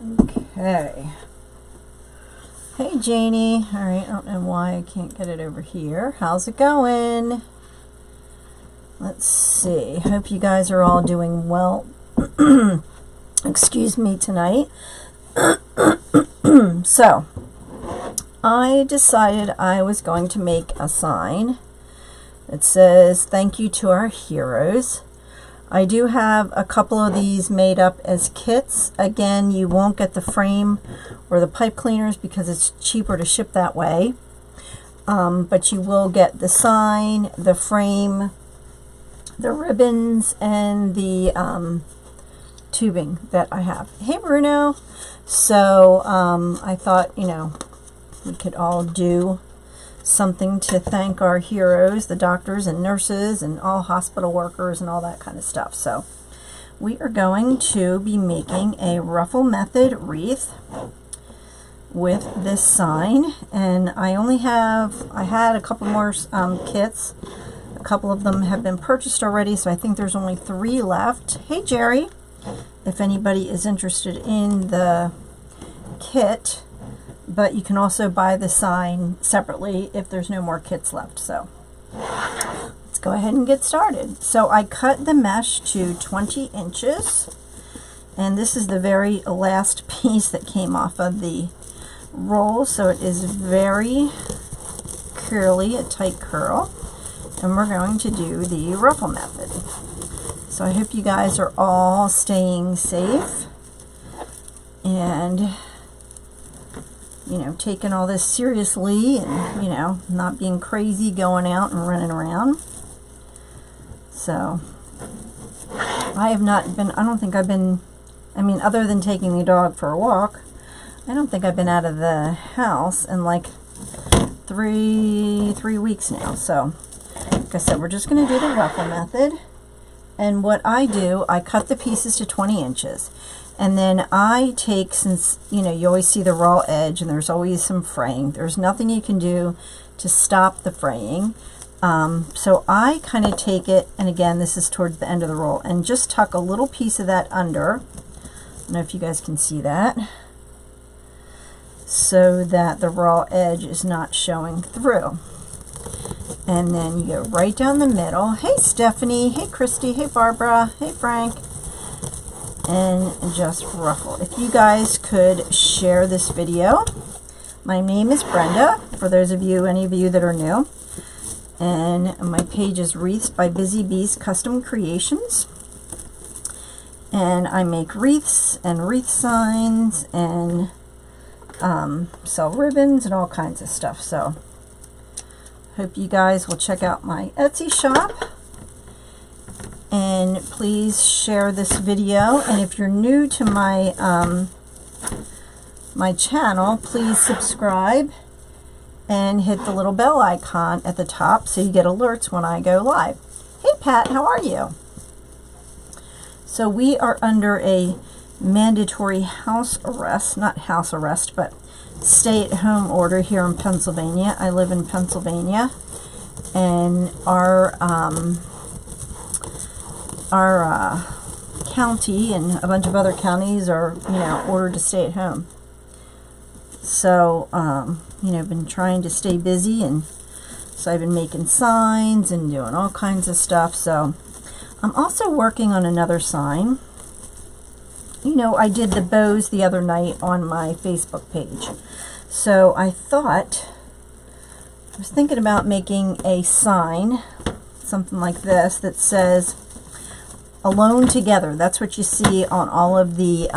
Okay. Hey Janie. All right, I don't know why I can't get it over here. How's it going? Let's see. Hope you guys are all doing well. Excuse me tonight. So, I decided I was going to make a sign that says thank you to our heroes. I do have a couple of these made up as kits. Again, you won't get the frame or the pipe cleaners because it's cheaper to ship that way. But you will get the sign, the frame, the ribbons, and the tubing that I have. Hey Bruno! So I thought, you know, we could all do something to thank our heroes, the doctors and nurses and all hospital workers and all that kind of stuff. So we are going to be making a Ruffle method wreath with this sign, and I had a couple more kits. A couple of them have been purchased already, so I think there's only 3 left. Hey Jerry, if anybody is interested in the kit, but you can also buy the sign separately if there's no more kits left. So let's go ahead and get started. So I cut the mesh to 20 inches, and this is the very last piece that came off of the roll, so it is very curly, a tight curl, and we're going to do the Ruffle method. So I hope you guys are all staying safe and, you know, taking all this seriously and, you know, not being crazy going out and running around. So I have not been, I don't think I've been, I mean, other than taking the dog for a walk, I don't think I've been out of the house in like three weeks now. So like I said, we're just going to do the Ruffle method. And what I do, I cut the pieces to 20 inches. And then I take, since, you know, you always see the raw edge and there's always some fraying. There's nothing you can do to stop the fraying. So I kind of take it, and again, this is towards the end of the roll, and just tuck a little piece of that under. I don't know if you guys can see that. So that the raw edge is not showing through. And then you go right down the middle. Hey Stephanie, hey Christy, hey Barbara, hey Frank. And just ruffle. If you guys could share this video. My name is Brenda, for those of you, any of you that are new. And my page is Wreaths by Busy Bees Custom Creations. And I make wreaths and wreath signs and sell ribbons and all kinds of stuff. So hope you guys will check out my Etsy shop. And please share this video, and if you're new to my my channel, please subscribe and hit the little bell icon at the top so you get alerts when I go live. Hey Pat, how are you? So we are under a mandatory house arrest, not house arrest, but stay-at-home order here in Pennsylvania. I live in Pennsylvania, and our county and a bunch of other counties are, you know, ordered to stay at home. So, you know, I've been trying to stay busy, and so I've been making signs and doing all kinds of stuff. So I'm also working on another sign. You know, I did the bows the other night on my Facebook page. So I was thinking about making a sign, something like this, that says alone together. That's what you see on all of the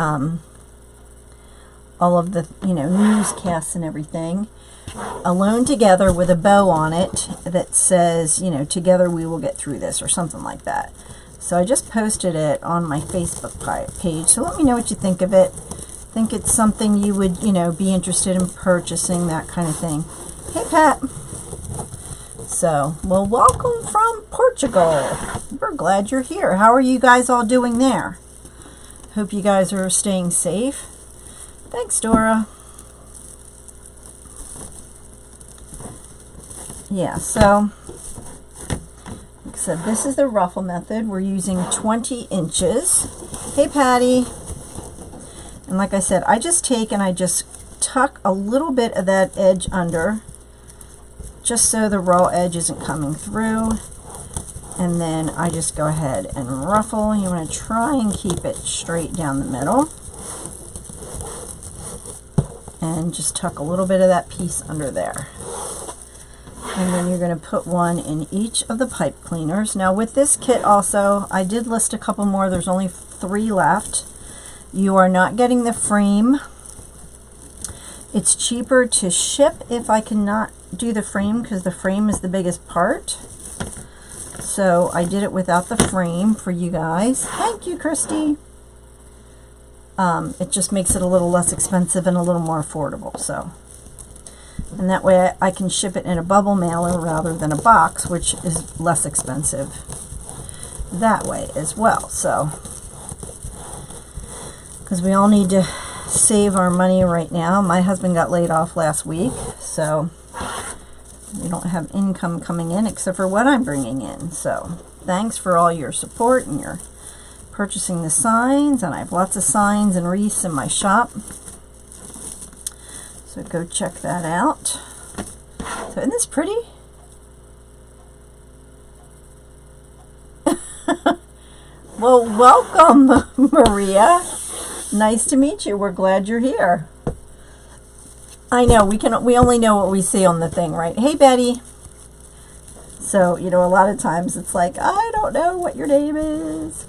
you know, newscasts and everything. Alone together, with a bow on it that says, you know, together we will get through this, or something like that. So I just posted it on my Facebook page. So let me know what you think of it. Think it's something you would, you know, be interested in purchasing, that kind of thing. Hey Pat. So, well, welcome from Portugal. We're glad you're here. How are you guys all doing there? Hope you guys are staying safe. Thanks, Dora. Yeah, so like I said, this is the Ruffle method. We're using 20 inches. Hey, Patty. And like I said, I just take and I just tuck a little bit of that edge under, just so the raw edge isn't coming through. And then I just go ahead and ruffle. You want to try and keep it straight down the middle. And just tuck a little bit of that piece under there. And then you're going to put one in each of the pipe cleaners. Now with this kit also, I did list a couple more. There's only 3 left. You are not getting the frame. It's cheaper to ship if I cannot do the frame, because the frame is the biggest part. So I did it without the frame for you guys. Thank you, Christy. It just makes it a little less expensive and a little more affordable. So, and that way I can ship it in a bubble mailer rather than a box, which is less expensive that way as well. So, because we all need to save our money right now. My husband got laid off last week, so we don't have income coming in except for what I'm bringing in. So thanks for all your support and your purchasing the signs, and I have lots of signs and wreaths in my shop, so go check that out. So isn't this pretty? Well, welcome, Maria. Nice to meet you. We're glad you're here. I know we only know what we see on the thing, right? Hey, Betty. So, you know, a lot of times it's like, I don't know what your name is.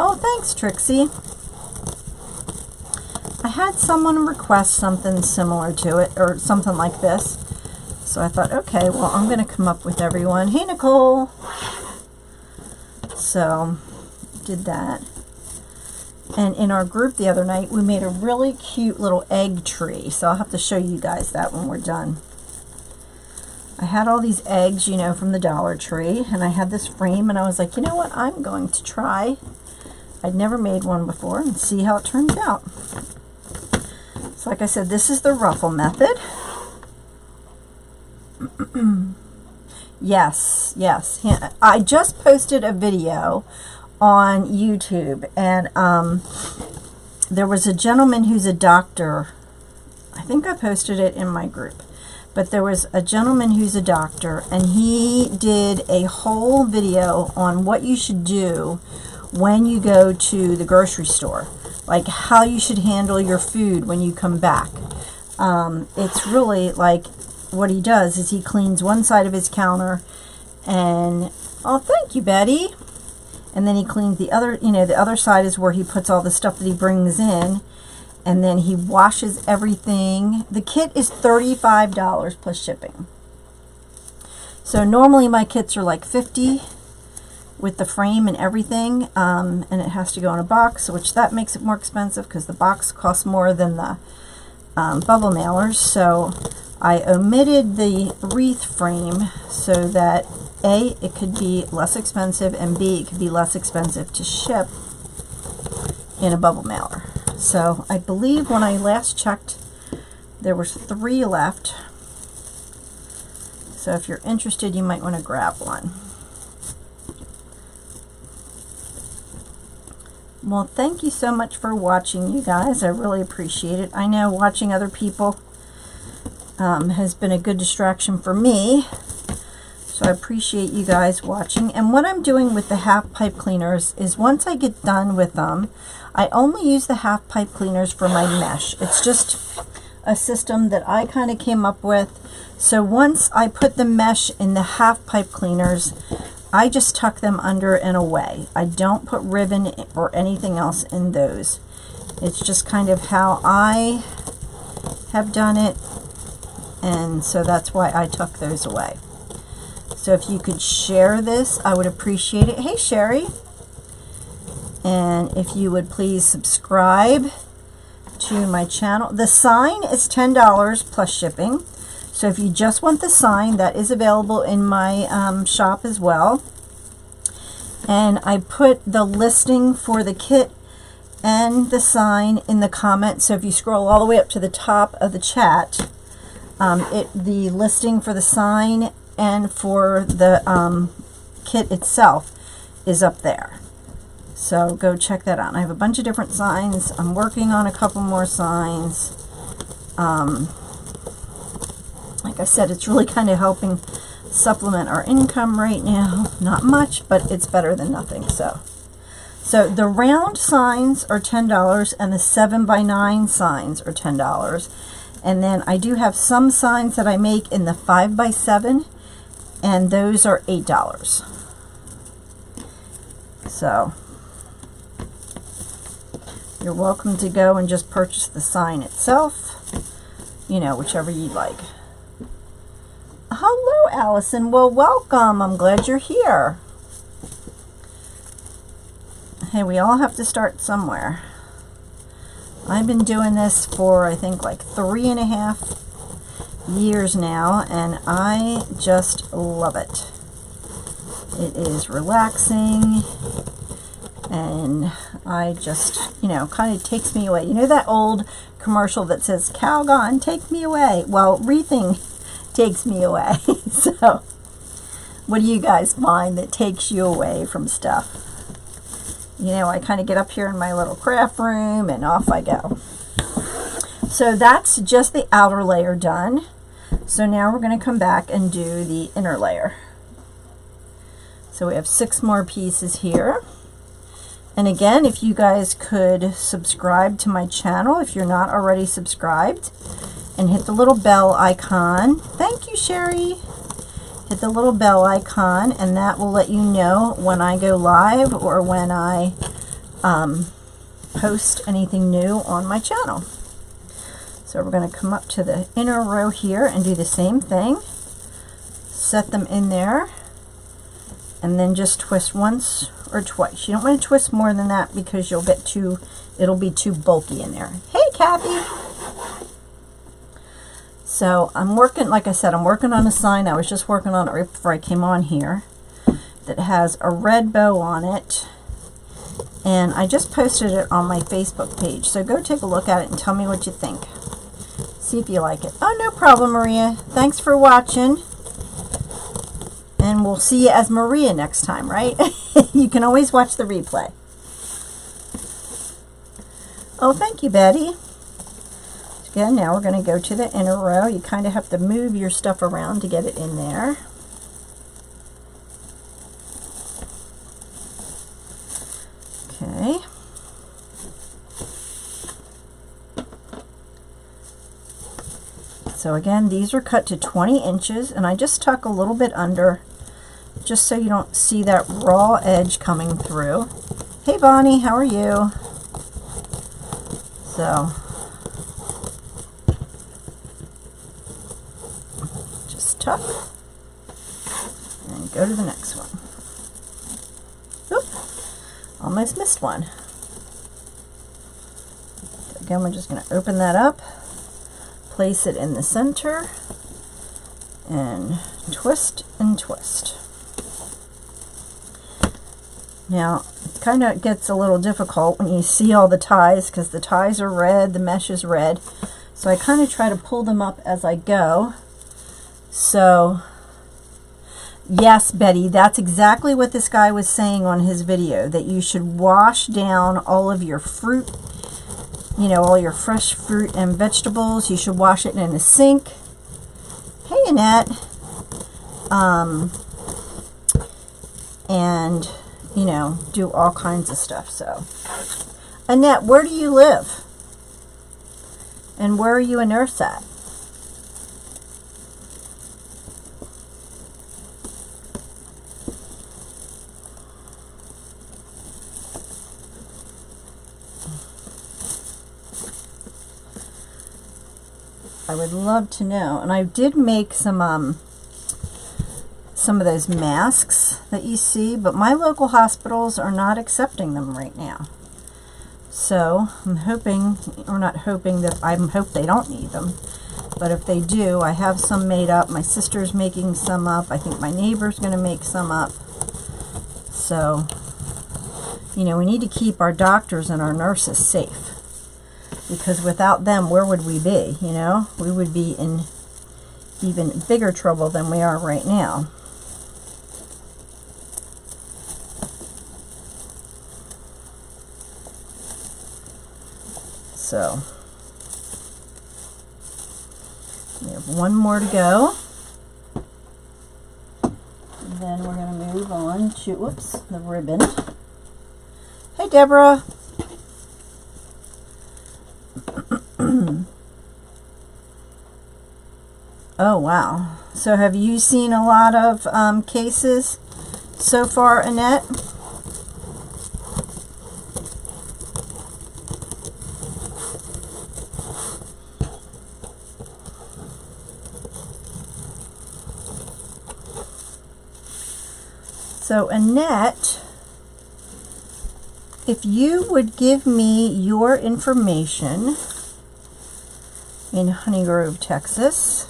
Oh, thanks, Trixie. I had someone request something similar to it, or something like this. So I thought, okay, well, I'm going to come up with everyone. Hey, Nicole. So, did that. And in our group the other night, we made a really cute little egg tree. So I'll have to show you guys that when we're done. I had all these eggs, you know, from the Dollar Tree. And I had this frame, and I was like, you know what? I'm going to try. I'd never made one before, and see how it turns out. So like I said, this is the Ruffle method. Yes, yes. I just posted a video on YouTube, and there was a gentleman who's a doctor. I think I posted it in my group, but there was a gentleman who's a doctor, and he did a whole video on what you should do when you go to the grocery store, like how you should handle your food when you come back. It's really like, what he does is he cleans one side of his counter, and oh, thank you, Betty. And then he cleans the other, you know, the other side is where he puts all the stuff that he brings in, and then he washes everything. The kit is $35 plus shipping. So normally my kits are like $50 with the frame and everything, and it has to go in a box, which that makes it more expensive because the box costs more than the bubble mailers. So I omitted the wreath frame so that A, it could be less expensive, and B, it could be less expensive to ship in a bubble mailer. So I believe when I last checked, there was 3 left. So if you're interested, you might want to grab one. Well, thank you so much for watching, you guys. I really appreciate it. I know watching other people has been a good distraction for me. So I appreciate you guys watching. And what I'm doing with the half pipe cleaners is once I get done with them, I only use the half pipe cleaners for my mesh. It's just a system that I kind of came up with. So once I put the mesh in the half pipe cleaners, I just tuck them under and away. I don't put ribbon or anything else in those. It's just kind of how I have done it, and so that's why I tuck those away. So if you could share this, I would appreciate it. Hey, Sherry. And if you would please subscribe to my channel. The sign is $10 plus shipping. So if you just want the sign, that is available in my shop as well. And I put the listing for the kit and the sign in the comments. So if you scroll all the way up to the top of the chat, the listing for the sign and for the kit itself is up there. So go check that out. I have a bunch of different signs. I'm working on a couple more signs. Like I said, it's really kind of helping supplement our income right now. Not much, but it's better than nothing. So the round signs are $10 and the 7x9 signs are $10. And then I do have some signs that I make in the 5x7, and those are $8. So you're welcome to go and just purchase the sign itself, you know, whichever you like. Hello, Allison. Well, welcome. I'm glad you're here. Hey, we all have to start somewhere. I've been doing this for, I think, like 3.5 years now, and I just love it. It is relaxing, and I just, you know, kind of takes me away. You know that old commercial that says, Calgon, take me away? Well, wreathing takes me away. So what do you guys find that takes you away from stuff? You know, I kind of get up here in my little craft room and off I go. So that's just the outer layer done. So now we're going to come back and do the inner layer. So we have 6 more pieces here. And again, if you guys could subscribe to my channel if you're not already subscribed, and hit the little bell icon. Thank you, Sherry. Hit the little bell icon, and that will let you know when I go live or when I post anything new on my channel. So we're going to come up to the inner row here and do the same thing. Set them in there, and then just twist once or twice. You don't want to twist more than that because you'll get it'll be too bulky in there. Hey, Kathy. So I'm working, like I said, I'm working on a sign. I was just working on it right before I came on here that has a red bow on it. And I just posted it on my Facebook page. So go take a look at it and tell me what you think. See if you like it. Oh, no problem, Maria. Thanks for watching. And we'll see you as Maria next time, right? You can always watch the replay. Oh, thank you, Betty. Again, now we're going to go to the inner row. You kind of have to move your stuff around to get it in there. Okay. So again, these are cut to 20 inches, and I just tuck a little bit under just so you don't see that raw edge coming through. Hey, Bonnie, how are you? So tuck and go to the next one. Oop, almost missed one. Again, we're just going to open that up, place it in the center, and twist and twist. Now, it kind of gets a little difficult when you see all the ties because the ties are red, the mesh is red. So I kind of try to pull them up as I go. So, yes, Betty, that's exactly what this guy was saying on his video, that you should wash down all of your fruit, you know, all your fresh fruit and vegetables. You should wash it in a sink. Hey, Annette. And, you know, do all kinds of stuff. So, Annette, where do you live? And where are you a nurse at? I would love to know. And I did make some of those masks that you see, but my local hospitals are not accepting them right now. So I'm hoping, or not hoping, that I hope they don't need them. But if they do, I have some made up. My sister's making some up. I think my neighbor's going to make some up. So, you know, we need to keep our doctors and our nurses safe. Because without them, where would we be, you know? We would be in even bigger trouble than we are right now. So we have one more to go. And then we're going to move on to, whoops, the ribbon. Hey, Deborah. Oh, wow. So have you seen a lot of cases so far, Annette? So Annette, if you would give me your information in Honey Grove, Texas,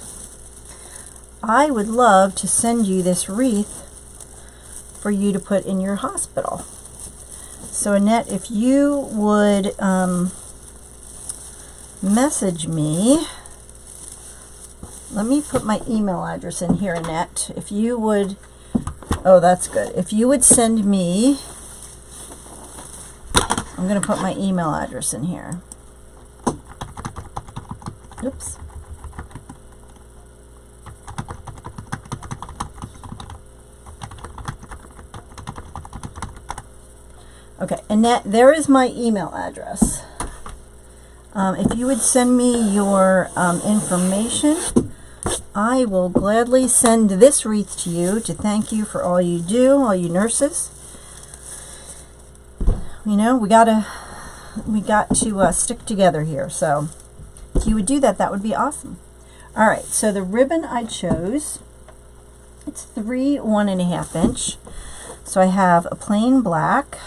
I would love to send you this wreath for you to put in your hospital. So Annette, if you would message me, let me put my email address in here, Annette. If you would, oh, that's good. If you would send me, I'm going to put my email address in here. Oops. Okay, Annette, there is my email address. If you would send me your information, I will gladly send this wreath to you to thank you for all you do, all you nurses. You know, we got to stick together here. So if you would do that, that would be awesome. All right, so the ribbon I chose, it's 3 1.5 inch. So I have a plain black,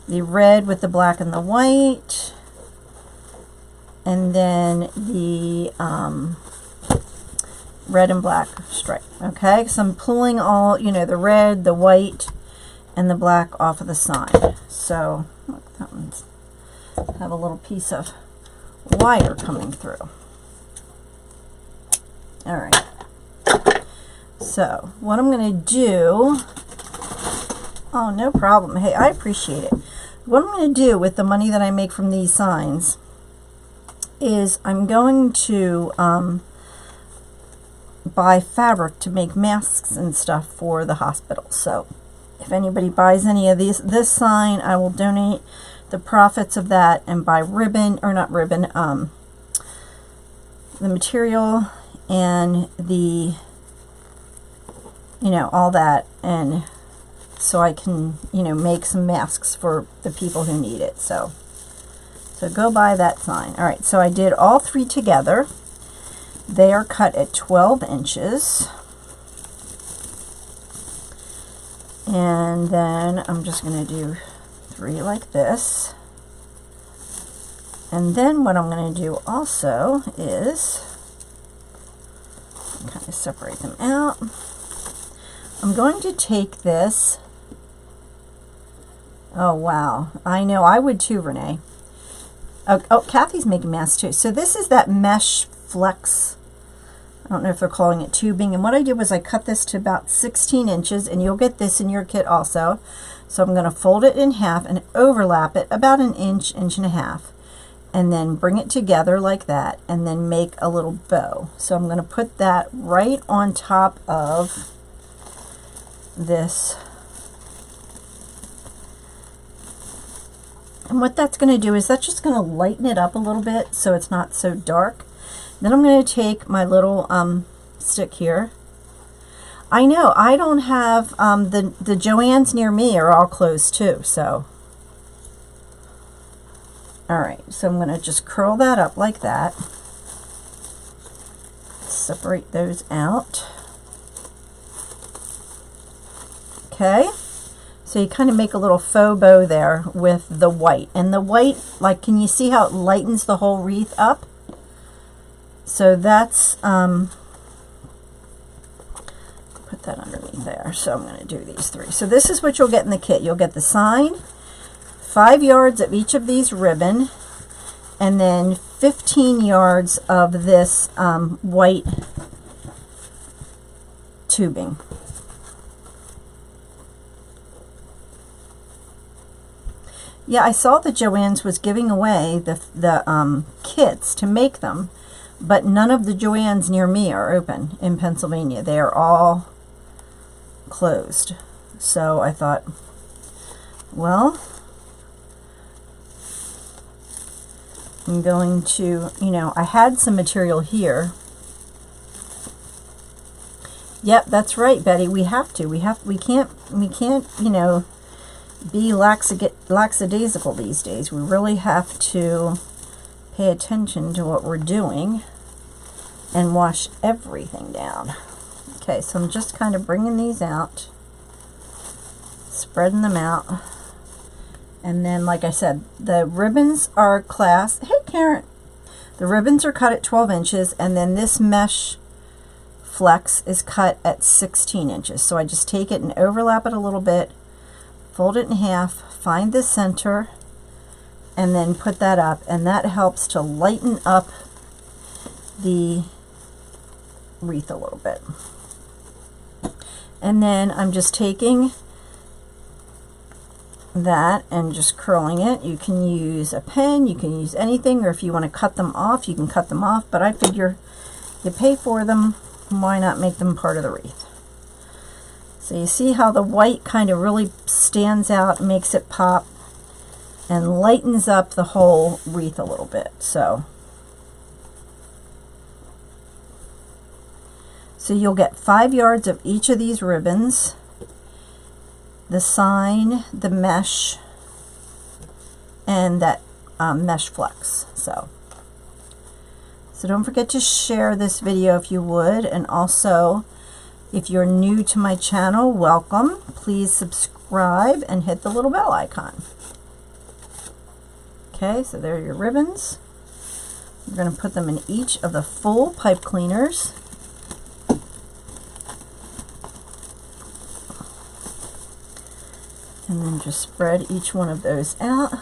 the red with the black and the white, and then the red and black stripe. Okay, so I'm pulling all, you know, the red, the white, and the black off of the side. So look, that one's have a little piece of wire coming through. All right. So what I'm going to do, oh, no problem. Hey, I appreciate it. What I'm going to do with the money that I make from these signs is I'm going to buy fabric to make masks and stuff for the hospital. So if anybody buys any of this sign, I will donate the profits of that and buy ribbon, or not ribbon, the material and the, you know, all that, and so I can, you know, make some masks for the people who need it. So go buy that sign. All right, so I did all 3 together. They are cut at 12 inches. And then I'm just going to do 3 like this. And then what I'm going to do also is kind of separate them out. I'm going to take this. Oh, wow. I know, I would too, Renee. Oh, Kathy's making masks too. So this is that mesh flex. I don't know if they're calling it tubing. And what I did was I cut this to about 16 inches, and you'll get this in your kit also. So I'm going to fold it in half and overlap it about an inch, inch and a half. And then bring it together like that, and then make a little bow. So I'm going to put that right on top of this. And what that's going to do is that's just going to lighten it up a little bit so it's not so dark. Then I'm going to take my little stick here. I know I don't have the Joann's near me are all closed too, so all right, so I'm going to just curl that up like that. Separate those out. Okay, so you kind of make a little faux bow there with the white. And the white, like, can you see how it lightens the whole wreath up? So that's, put that underneath there. So I'm going to do these 3. So this is what you'll get in the kit. You'll get the sign, 5 yards of each of these ribbon, and then 15 yards of this white tubing. Yeah, I saw that Joann's was giving away the kits to make them, but none of the Joann's near me are open in Pennsylvania. They are all closed. So I thought, well, I'm going to, you know, I had some material here. Yep, that's right, Betty. We have to. We can't, you know, be lackadaisical these days. We really have to pay attention to what we're doing and wash everything down. Okay, so I'm just kind of bringing these out, spreading them out. And then, like I said, the ribbons are hey Karen, the ribbons are cut at 12 inches, and then this mesh flex is cut at 16 inches. So I just take it and overlap it a little bit, fold it in half, find the center, and then put that up, and that helps to lighten up the wreath a little bit. And then I'm just taking that and just curling it. You can use a pen, you can use anything, or if you want to cut them off, you can cut them off, but I figure you pay for them, why not make them part of the wreath? So you see how the white kind of really stands out, makes it pop, and lightens up the whole wreath a little bit. So you'll get 5 yards of each of these ribbons, the sign, the mesh, and that mesh flex. So don't forget to share this video if you would, and also if you're new to my channel, welcome. Please subscribe and hit the little bell icon. Okay, so there are your ribbons. We're going to put them in each of the full pipe cleaners. And then just spread each one of those out.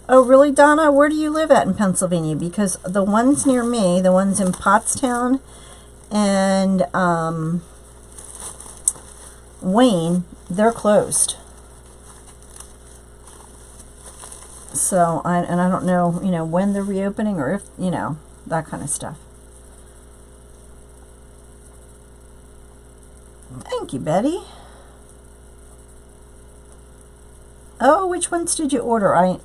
Oh, really, Donna? Where do you live at in Pennsylvania? Because the ones near me, the ones in Pottstown and Wayne, they're closed. So, I don't know, you know, when they're reopening, or if, you know, that kind of stuff. Thank you, Betty. Oh, which ones did you order?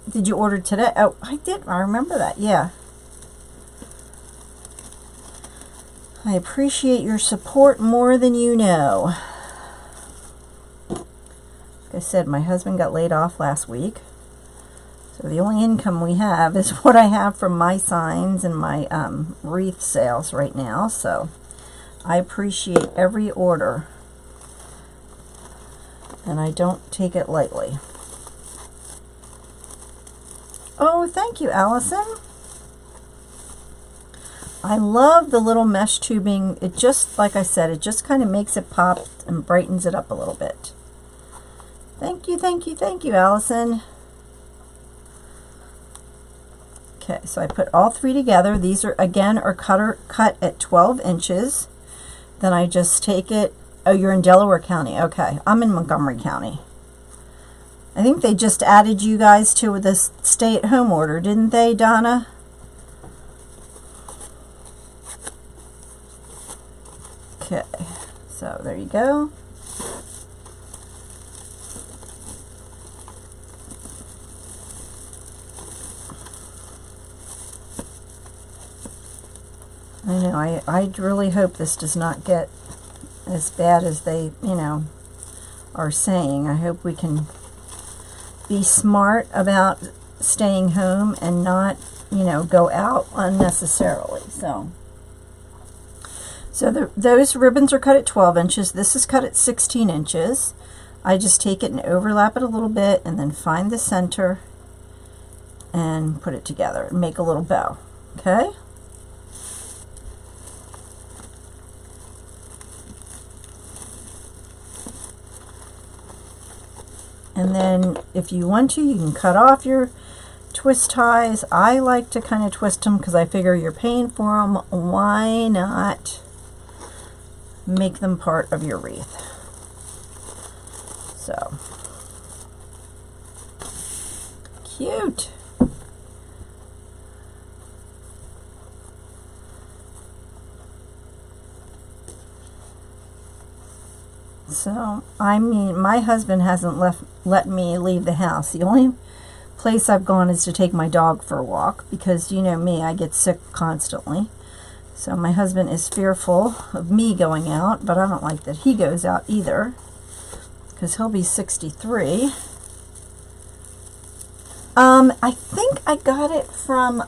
Did you order today? Oh, I did. I remember that. Yeah. I appreciate your support more than you know. Like I said, my husband got laid off last week. So the only income we have is what I have from my signs and my wreath sales right now. So I appreciate every order, and I don't take it lightly. Oh, thank you, Allison. I love the little mesh tubing. It just, like I said, it just kind of makes it pop and brightens it up a little bit. Thank you, thank you, thank you, Allison. Okay, so I put all three together. These are, again, cut at 12 inches. Then I just take it. Oh, you're in Delaware County. Okay, I'm in Montgomery County. I think they just added you guys to the stay-at-home order, didn't they, Donna? Okay, so there you go. I know, I really hope this does not get as bad as they, you know, are saying. I hope we can be smart about staying home and not, you know, go out unnecessarily. So those ribbons are cut at 12 inches. This is cut at 16 inches. I just take it and overlap it a little bit, and then find the center and put it together and make a little bow. Okay? And then if you want to, you can cut off your twist ties. I like to kind of twist them because I figure you're paying for them. Why not make them part of your wreath. So cute. So, I mean, my husband hasn't let me leave the house. The only place I've gone is to take my dog for a walk because, you know me, I get sick constantly. So my husband is fearful of me going out, but I don't like that he goes out either because he'll be 63. I think I got it from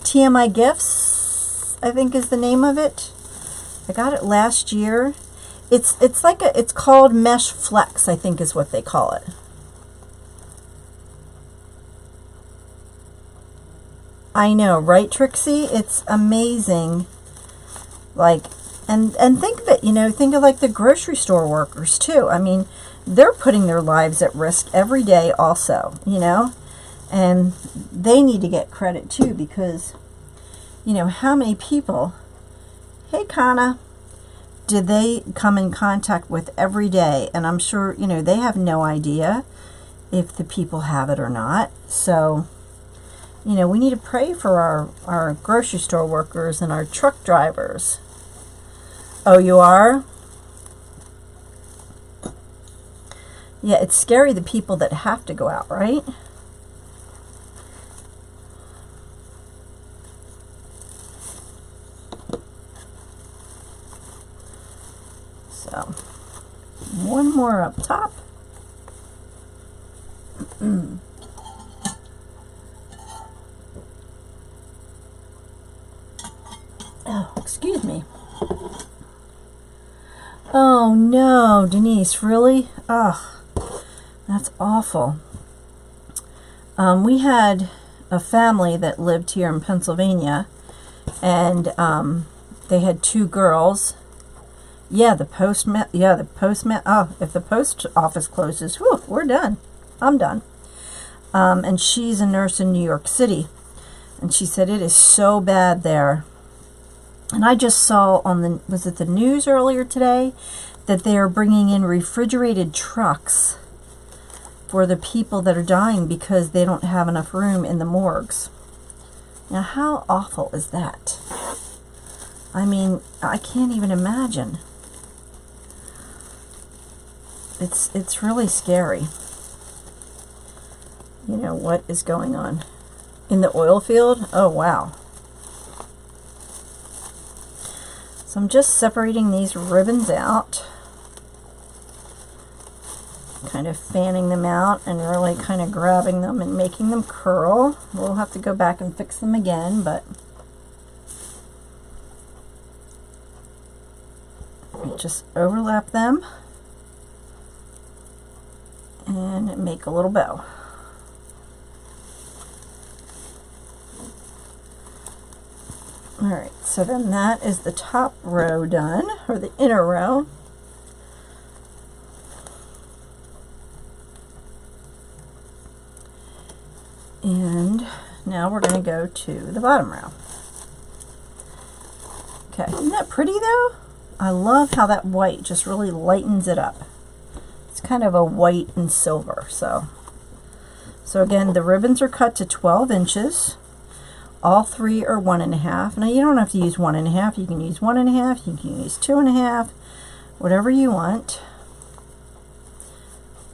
TMI Gifts, I think is the name of it. I got it last year. It's like it's called Mesh Flex, I think is what they call it. I know, right, Trixie? It's amazing. Like, and think of it, you know, think of like the grocery store workers too. I mean, they're putting their lives at risk every day also, you know, and they need to get credit too because, you know, how many people, hey, Kana, do they come in contact with every day? And I'm sure, you know, they have no idea if the people have it or not. So, you know, we need to pray for our grocery store workers and our truck drivers. Oh, you are? Yeah, it's scary, the people that have to go out, right? So, one more up top. Oh, excuse me. Oh no, Denise, really? Ugh, that's awful. We had a family that lived here in Pennsylvania, and they had 2 girls. Yeah, the postman. Oh, if the post office closes, whew, we're done. I'm done. And she's a nurse in New York City, and she said it is so bad there. And I just saw on the, was it the news earlier today, that they are bringing in refrigerated trucks for the people that are dying because they don't have enough room in the morgues. Now, how awful is that? I mean, I can't even imagine. It's really scary. You know, what is going on in the oil field? Oh, wow. So I'm just separating these ribbons out, kind of fanning them out and really kind of grabbing them and making them curl. We'll have to go back and fix them again, but just overlap them and make a little bow. Alright, so then that is the top row done, or the inner row. And now we're going to go to the bottom row. Okay, isn't that pretty though? I love how that white just really lightens it up. It's kind of a white and silver. So again, the ribbons are cut to 12 inches. All 3 are 1.5. Now you don't have to use 1.5. You can use 1.5. You can use 2.5. Whatever you want.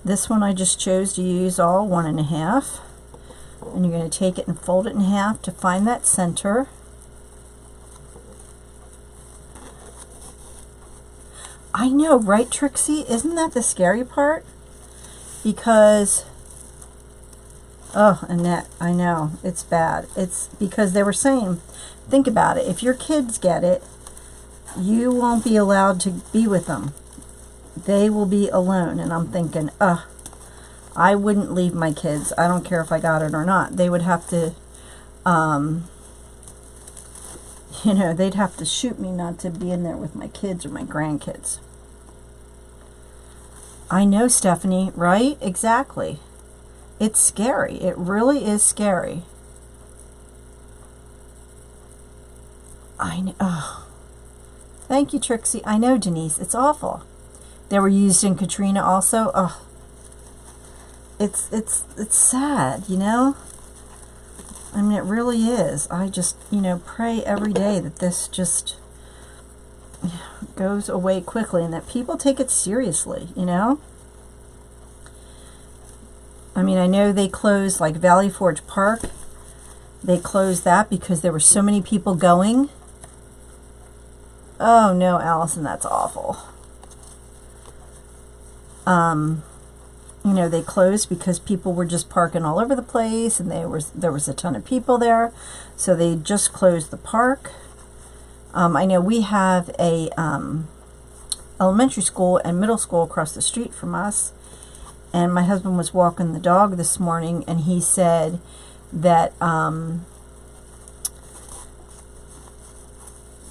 This one I just chose to use all 1.5. And you're going to take it and fold it in half to find that center. I know, right, Trixie? Isn't that the scary part? Because, oh, Annette, I know, it's bad. It's because they were saying, think about it, if your kids get it, you won't be allowed to be with them. They will be alone. And I'm thinking, I wouldn't leave my kids. I don't care if I got it or not. They would have to, you know, they'd have to shoot me not to be in there with my kids or my grandkids. I know, Stephanie, right? Exactly. It's scary. It really is scary. I know. Oh, Thank you, Trixie. I know, Denise. It's awful. They were used in Katrina also. Oh, it's sad, you know? I mean, it really is. I just, you know, pray every day that this just goes away quickly and that people take it seriously, you know? I mean, I know they closed, like, Valley Forge Park. They closed that because there were so many people going. Oh, no, Allison, that's awful. You know, they closed because people were just parking all over the place, and there was a ton of people there, so they just closed the park. I know we have a elementary school and middle school across the street from us, and my husband was walking the dog this morning, and he said that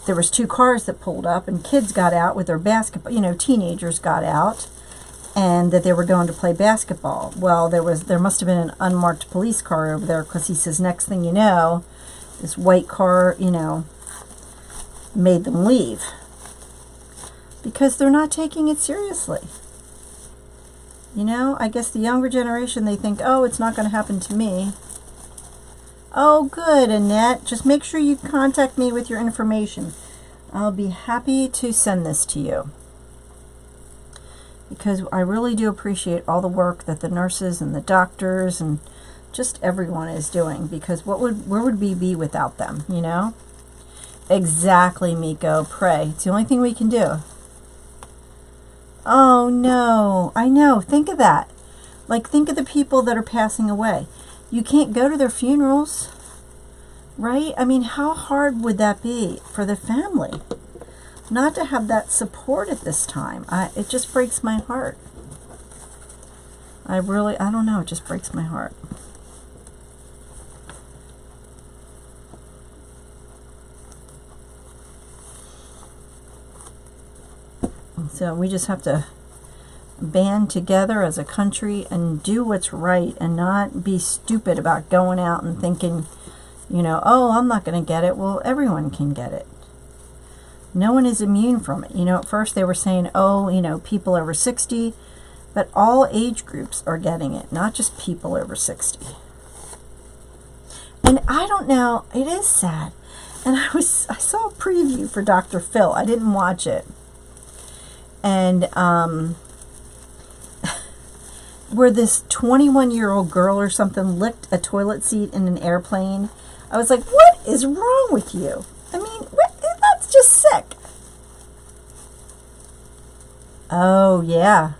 there was 2 cars that pulled up, and kids got out with their basketball, you know, teenagers got out, and that they were going to play basketball. Well, there must have been an unmarked police car over there, because he says next thing you know, this white car, you know, made them leave because they're not taking it seriously. You know, I guess the younger generation, they think, oh, it's not going to happen to me. Oh, good, Annette. Just make sure you contact me with your information. I'll be happy to send this to you, because I really do appreciate all the work that the nurses and the doctors and just everyone is doing, because where would we be without them, you know? Exactly, Miko. Pray. It's the only thing we can do. Oh, no. I know. Think of that. Like, think of the people that are passing away. You can't go to their funerals, right? I mean, how hard would that be for the family not to have that support at this time? It just breaks my heart. I don't know. It just breaks my heart. So we just have to band together as a country and do what's right, and not be stupid about going out and thinking, you know, oh, I'm not going to get it. Well, everyone can get it. No one is immune from it. You know, at first they were saying, oh, you know, people over 60, but all age groups are getting it, not just people over 60. And I don't know, it is sad. And I saw a preview for Dr. Phil. I didn't watch it. And where this 21-year-old girl or something licked a toilet seat in an airplane. I was like, what is wrong with you? I mean, that's just sick. Oh, yeah.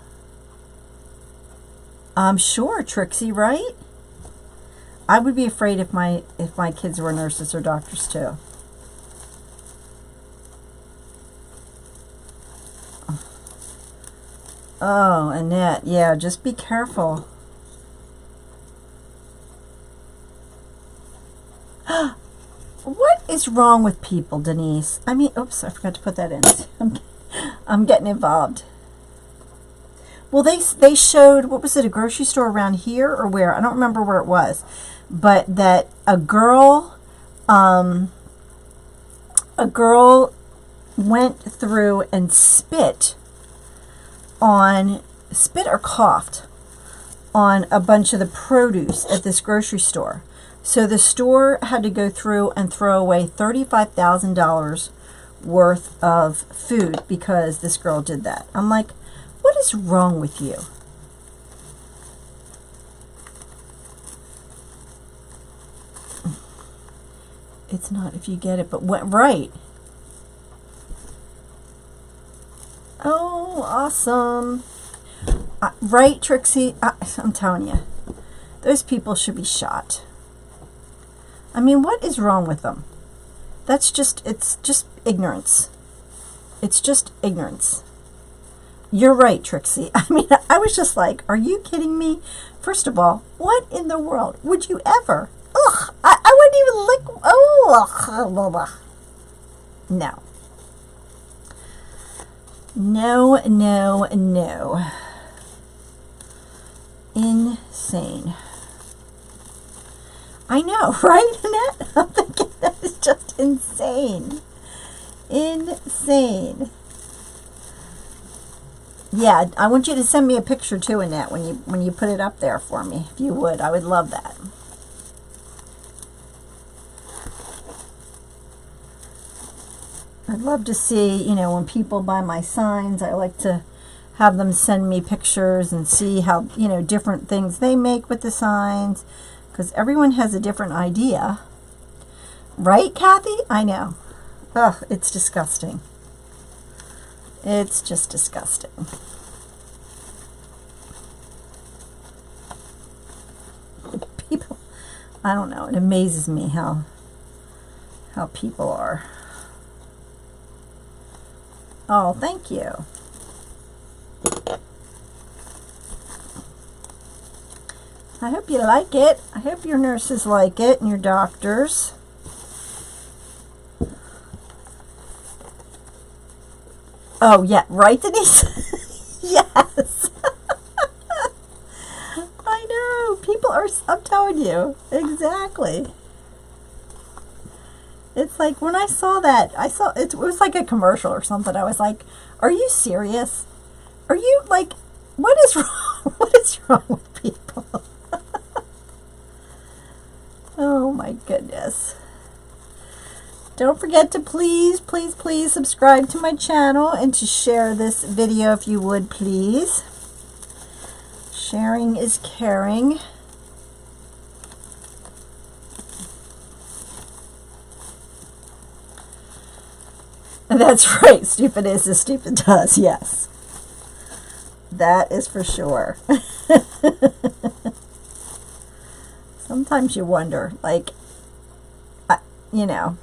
I'm sure, Trixie, right? I would be afraid if my kids were nurses or doctors too. Oh, Annette, yeah, just be careful. What is wrong with people, Denise? I mean, oops, I forgot to put that in. I'm getting involved. Well, they showed, what was it, a grocery store around here or where? I don't remember where it was. But that a girl went through and spit or coughed on a bunch of the produce at this grocery store. So the store had to go through and throw away $35,000 worth of food because this girl did that. I'm like, what is wrong with you? It's not if you get it, but what, right. Oh, awesome. Right, Trixie? I'm telling you, those people should be shot. I mean, what is wrong with them? It's just ignorance. It's just ignorance. You're right, Trixie. I mean, I was just like, are you kidding me? First of all, what in the world would you ever? Ugh, I wouldn't even lick. Oh, no. No, no, no. Insane. I know, right, Annette? I'm thinking that is just insane. insane. Yeah, I want you to send me a picture too, Annette, when you put it up there for me. If you would, I would love that. I'd love to see, you know, when people buy my signs, I like to have them send me pictures and see how, you know, different things they make with the signs, because everyone has a different idea. Right, Kathy? I know. Ugh, it's disgusting. It's just disgusting. People, I don't know, it amazes me how people are. Oh, thank you. I hope you like it. I hope your nurses like it and your doctors. Oh, yeah. Right, Denise? Yes. I know. People are, I'm telling you. Exactly. It's like when I saw that, it was like a commercial or something. I was like, are you serious? Are you like, what is wrong? What is wrong with people? Oh my goodness. Don't forget to please subscribe to my channel and to share this video if you would, please. Sharing is caring. That's right. Stupid is as stupid does. Yes. That is for sure. Sometimes you wonder, like, you know.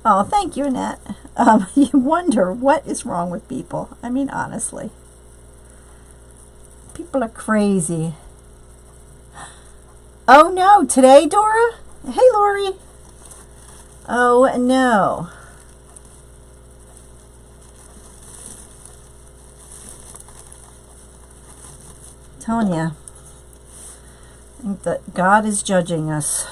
Oh, thank you, Annette. You wonder what is wrong with people. I mean, honestly. People are crazy. Oh, no. Today, Dora? Hey, Lori. Oh, no. Telling you, I think that God is judging us.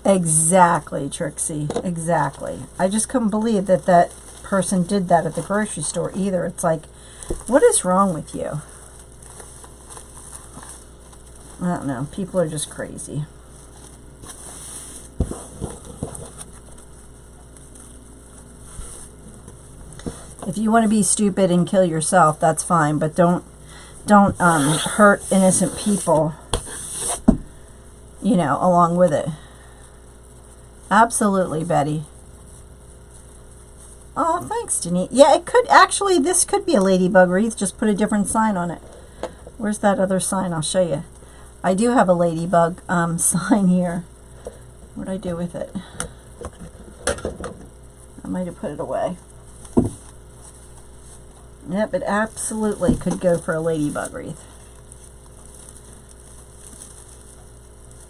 Exactly, Trixie. Exactly. I just couldn't believe that that person did that at the grocery store either. It's like, what is wrong with you? I don't know. People are just crazy. If you want to be stupid and kill yourself, that's fine, but don't hurt innocent people, you know, along with it. Absolutely, Betty. Oh, thanks, Denise. Yeah, it could actually, this could be a ladybug wreath. Just put a different sign on it. Where's that other sign? I'll show you. I do have a ladybug sign here. What did I do with it? I might have put it away. Yep, it absolutely could go for a ladybug wreath.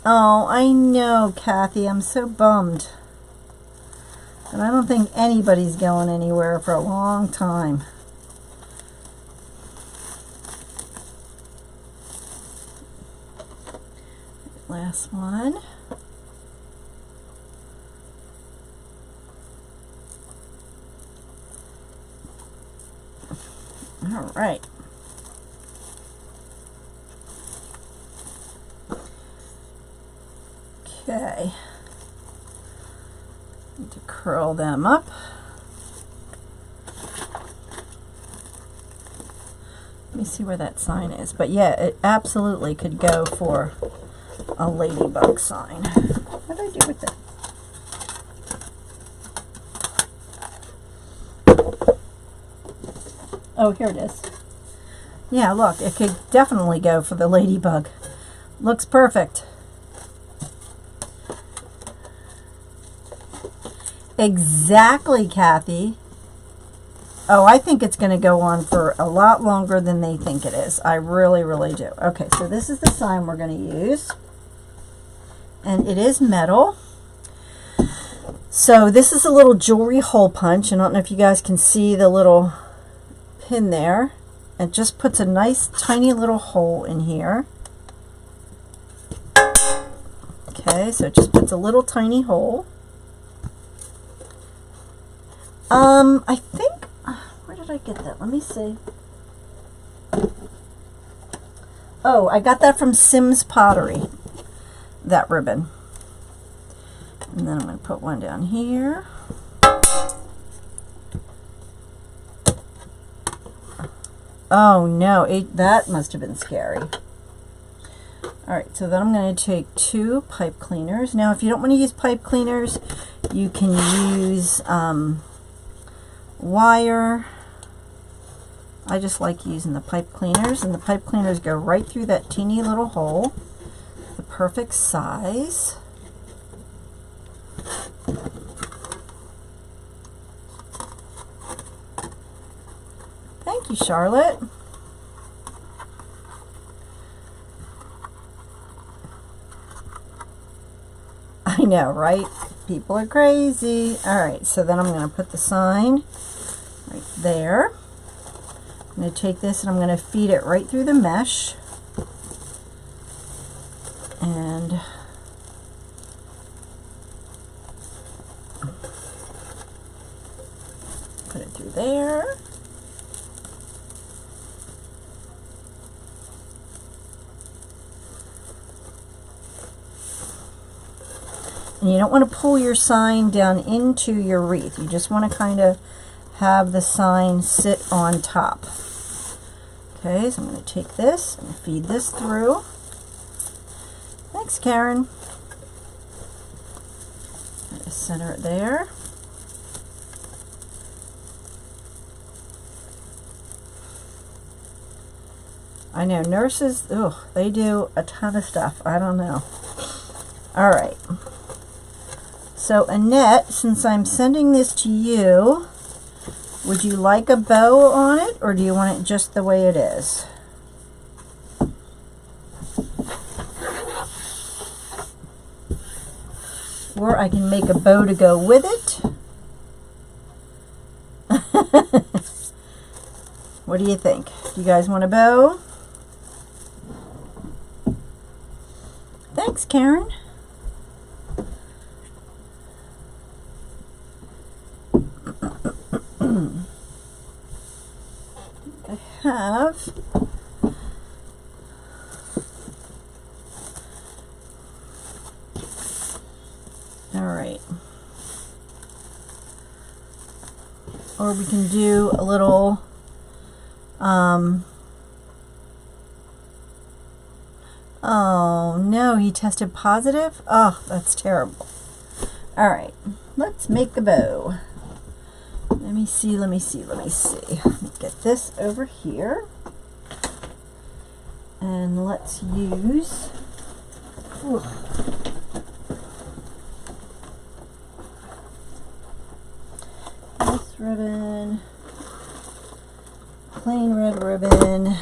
Oh, I know, Kathy. I'm so bummed. And I don't think anybody's going anywhere for a long time. Last one. All right. Okay. Need to curl them up. Let me see where that sign is. But yeah, it absolutely could go for a ladybug sign. What did I do with it? Oh, here it is. Yeah, look, it could definitely go for the ladybug. Looks perfect. Exactly, Kathy. Oh, I think it's going to go on for a lot longer than they think it is. I really, really do. Okay, so this is the sign we're going to use. And it is metal. So this is a little jewelry hole punch. I don't know if you guys can see the little pin there. It just puts a nice tiny little hole in here. Okay, so it just puts a little tiny hole. I think, where did I get that? Let me see. Oh, I got that from Sims Pottery, that ribbon. And then I'm going to put one down here. Oh no, that must have been scary. Alright, so then I'm going to take 2 pipe cleaners. Now if you don't want to use pipe cleaners, you can use wire. I just like using the pipe cleaners, and the pipe cleaners go right through that teeny little hole, the perfect size. Thank you, Charlotte. I know, right? People are crazy. Alright, so then I'm going to put the sign right there. I'm going to take this and I'm going to feed it right through the mesh. And put it through there. And you don't want to pull your sign down into your wreath. You just want to kind of have the sign sit on top. Okay, so I'm going to take this and feed this through. Thanks, Karen. Just center it there. I know nurses, oh, they do a ton of stuff. I don't know. All right. So Annette, since I'm sending this to you, would you like a bow on it, or do you want it just the way it is? Or I can make a bow to go with it. What do you think? Do you guys want a bow? Thanks, Karen. I have all right, or we can do a little oh no, he tested positive. Oh, that's terrible. All right, let's make a bow. Let me see. Let me get this over here. And let's use this ribbon, plain red ribbon.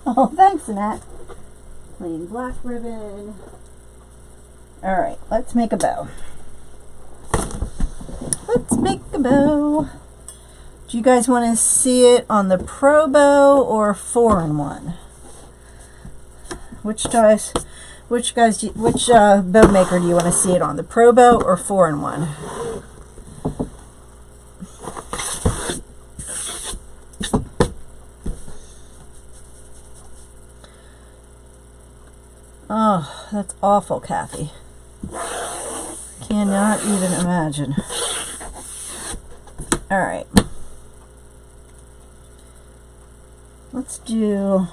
Oh, thanks, Annette. Plain black ribbon. All right, let's make a bow. Let's make a bow. Do you guys want to see it on the Pro Bow or 4-in-1? Which bow maker do you want to see it on? The Pro Bow or 4-in-1? Oh, that's awful, Kathy. Cannot even imagine. All right. Let's do,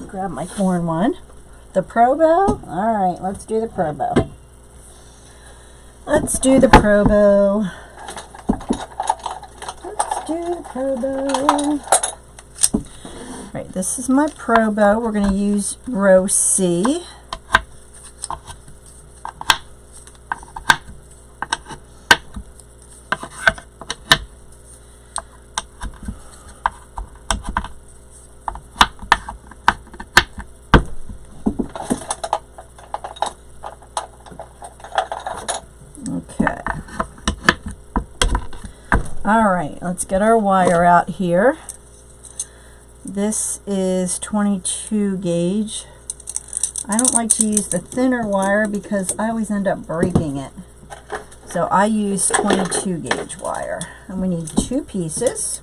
grab my 4-in-1. The Pro Bow? All right, let's do the Pro Bow. Let's do the Pro Bow. Let's do the Pro Bow. All right, this is my Pro Bow. We're going to use row C. All right, let's get our wire out here. This is 22 gauge. I don't like to use the thinner wire because I always end up breaking it. So I use 22 gauge wire. And we need 2 pieces.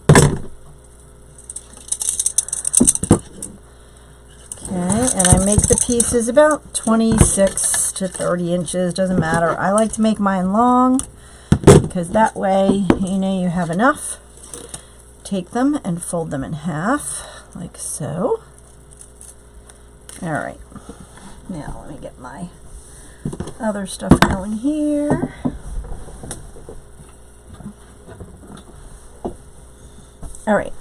Okay, and I make the pieces about 26 to 30 inches, doesn't matter. I like to make mine long because that way you know you have enough. Take them and fold them in half, like so. All right, now let me get my other stuff going here. All right.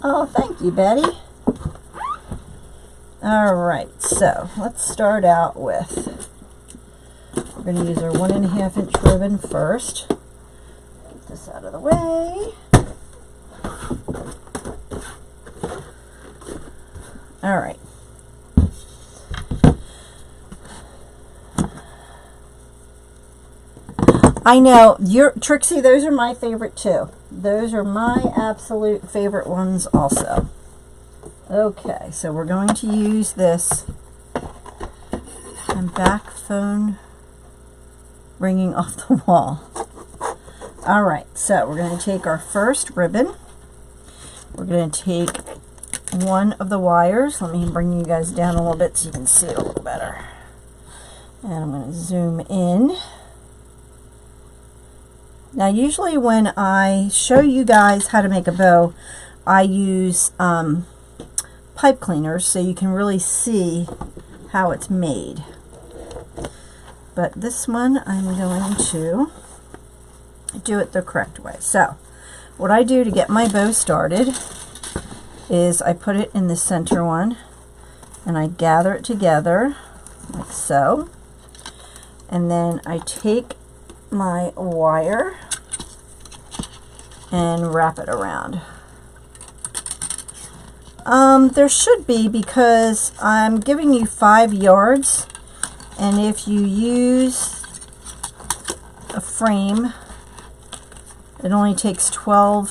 Oh, thank you, Betty. All right, so let's start out with, we're going to use our 1.5 inch ribbon first. Get this out of the way. All right. I know, Trixie, those are my favorite too. Those are my absolute favorite ones also. Okay, so we're going to use this and back phone ringing off the wall. All right, so we're going to take our first ribbon. We're going to take one of the wires. Let me bring you guys down a little bit so you can see it a little better. And I'm going to zoom in. Now usually when I show you guys how to make a bow, I use pipe cleaners so you can really see how it's made. But this one I'm going to do it the correct way. So what I do to get my bow started is I put it in the center one and I gather it together like so, and then I take my wire and wrap it around. There should be, because I'm giving you 5 yards, and if you use a frame, it only takes 4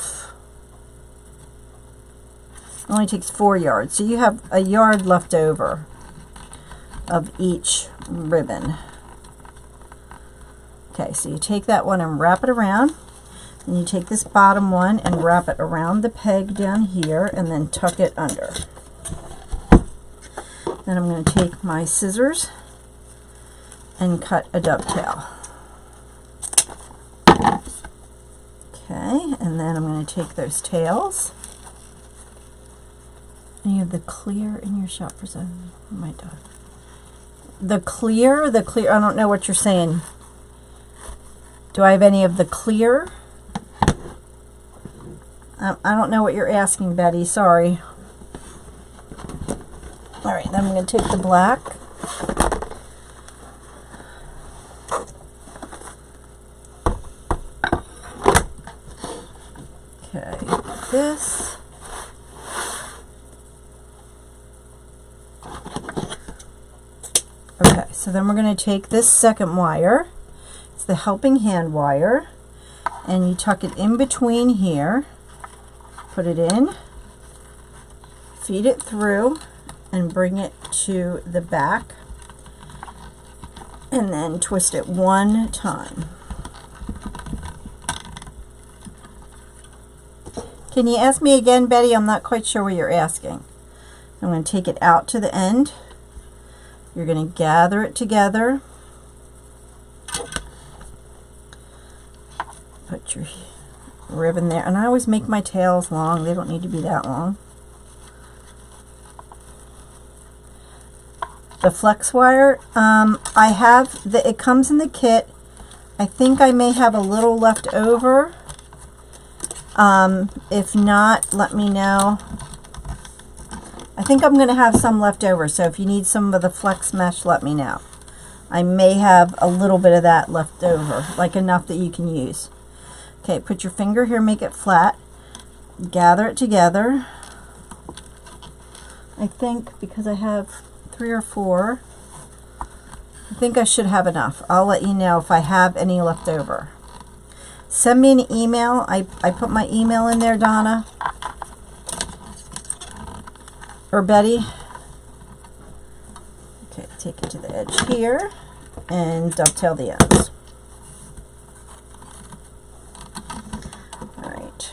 yards. So you have a yard left over of each ribbon. Okay, so you take that one and wrap it around, and you take this bottom one and wrap it around the peg down here and then tuck it under. Then I'm going to take my scissors and cut a dovetail. Okay, and then I'm going to take those tails. And you have the clear in your shop for some, my dog. The clear, I don't know what you're saying. Do I have any of the clear? I don't know what you're asking, Betty. Sorry. All right, then I'm going to take the black. Okay, this. Okay, so then we're going to take this second wire. It's the helping hand wire, and you tuck it in between here. Put it in, feed it through, and bring it to the back, and then twist it one time. Can you ask me again, Betty? I'm not quite sure what you're asking. I'm going to take it out to the end. You're going to gather it together. Put your ribbon there, and I always make my tails long. They don't need to be that long. The flex wire, I have it comes in the kit. I think I may have a little left over. If not, let me know. I think I'm going to have some left over, so if you need some of the flex mesh, let me know. I may have a little bit of that left over, like enough that you can use. Okay, put your finger here, make it flat, gather it together. I think because I have 3 or 4, I think I should have enough. I'll let you know if I have any left over. send me an email. I put my email in there, Donna. Or Betty. Okay, take it to the edge here and dovetail the ends. Alright.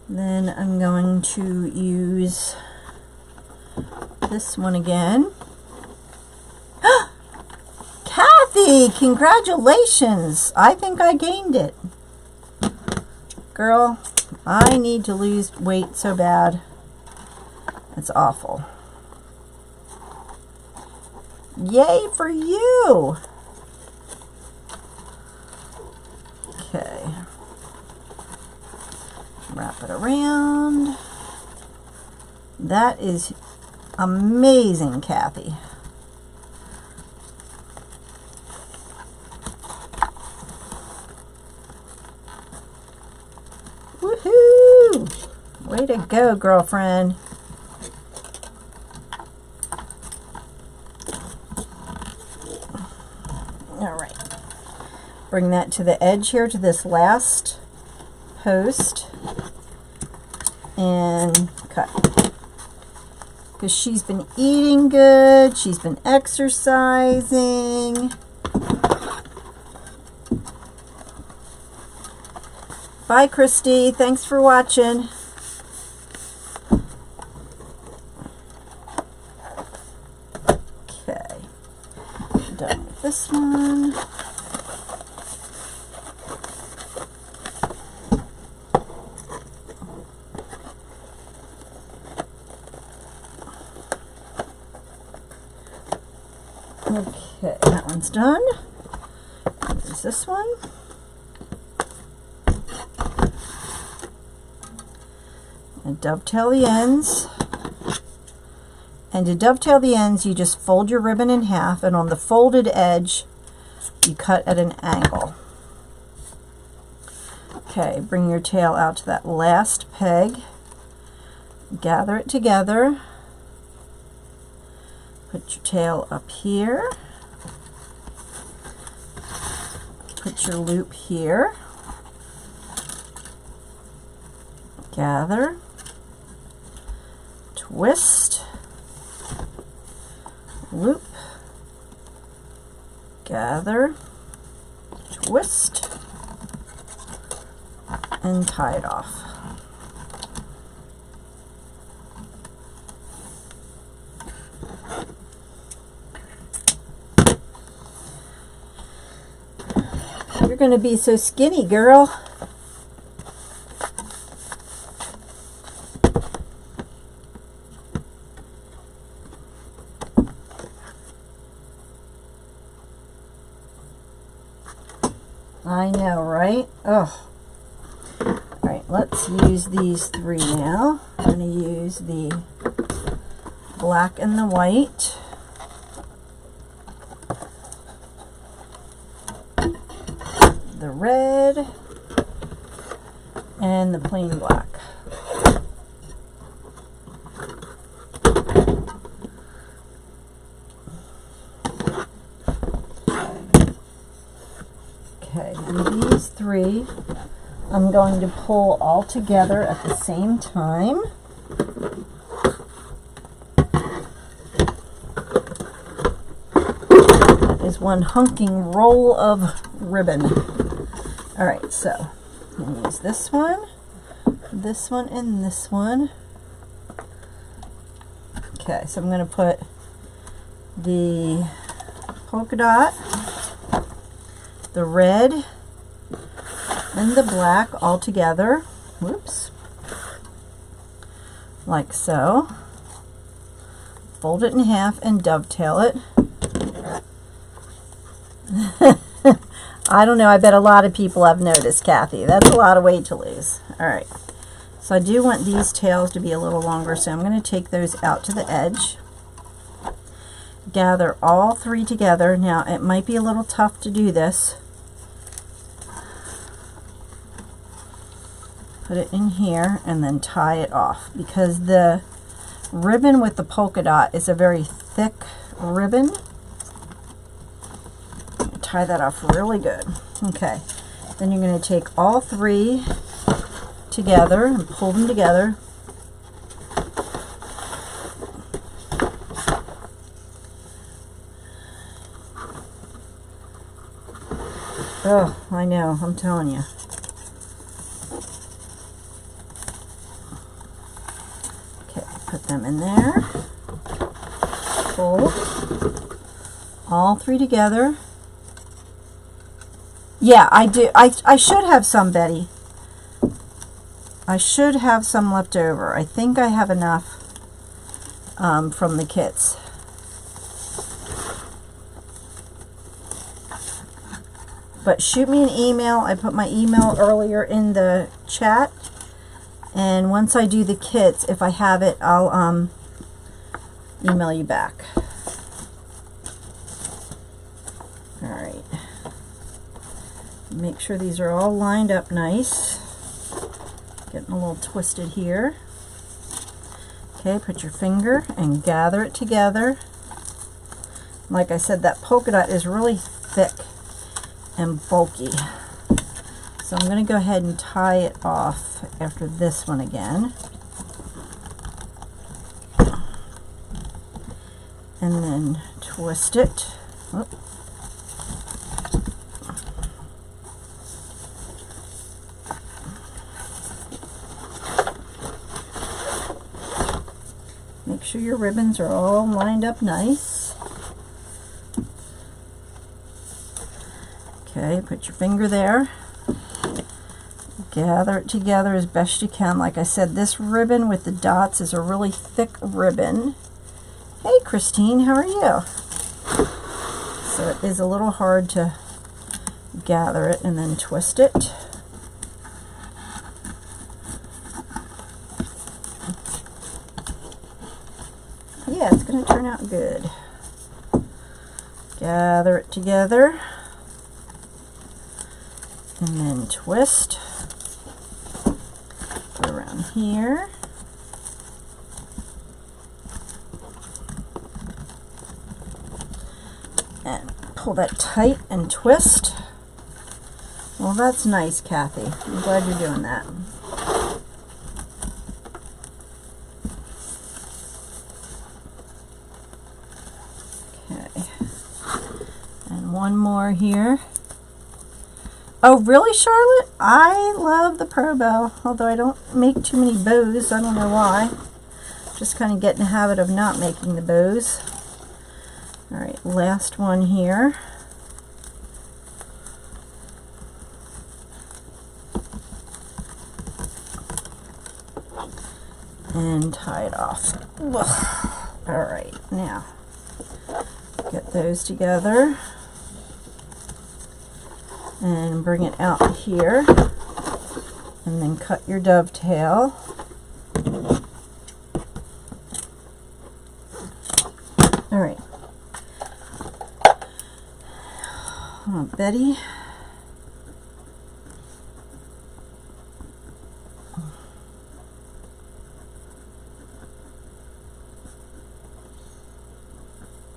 Then I'm going to use this one again. Kathy, congratulations! I think I gained it. Girl, I need to lose weight so bad. It's awful. Yay for you! Okay. Wrap it around. That is amazing, Kathy. Woohoo! Way to go, girlfriend. All right. Bring that to the edge here, to this last post, and cut. Because she's been eating good, she's been exercising. Bye, Christy. Thanks for watching. Okay. Done with this one. Okay, that one's done. Use this one. And dovetail the ends. And to dovetail the ends, you just fold your ribbon in half, and on the folded edge, you cut at an angle. Okay, bring your tail out to that last peg. Gather it together. Put your tail up here. Put your loop here. Gather. Twist. Loop. Gather. Twist. And tie it off. You're going to be so skinny, girl. I know, right? Oh. All right, let's use these three now. I'm going to use the black and the white. The red and the plain black. Okay, and these three I'm going to pull all together at the same time. That is one hunking roll of ribbon. All right, so I'm going to use this one, and this one. Okay, so I'm going to put the polka dot, the red, and the black all together. Whoops. Like so. Fold it in half and dovetail it. I don't know, I bet a lot of people have noticed, Kathy. That's a lot of weight to lose. Alright, so I do want these tails to be a little longer, so I'm going to take those out to the edge. Gather all three together. Now, it might be a little tough to do this. Put it in here and then tie it off, because the ribbon with the polka dot is a very thick ribbon. Tie that off really good. Okay, Then you're going to take all 3 together and pull them together. Oh, I know, I'm telling you. Okay, put them in there. Pull all 3 together. Yeah, I do. I should have some, Betty. I should have some left over. I think I have enough from the kits. But shoot me an email. I put my email earlier in the chat. And once I do the kits, if I have it, I'll email you back. All right. Make sure these are all lined up nice. Getting a little twisted here. Okay, put your finger and gather it together. Like I said, that polka dot is really thick and bulky. So I'm going to go ahead and tie it off after this one again. And then twist it. Oop. Make sure your ribbons are all lined up nice. Okay, put your finger there. Gather it together as best you can. Like I said, this ribbon with the dots is a really thick ribbon. Hey Christine, how are you? So it is a little hard to gather it and then twist it. Yeah, it's going to turn out good. Gather it together and then twist. Go around here. And pull that tight and twist. Well, that's nice, Kathy. I'm glad you're doing that. Okay. And one more here. Oh, really, Charlotte? I love the Pro Bow, although I don't make too many bows. I don't know why. Just kind of get in the habit of not making the bows. All right, last one here. And tie it off. All right, now get those together and bring it out here, and then cut your dovetail. All right. Betty.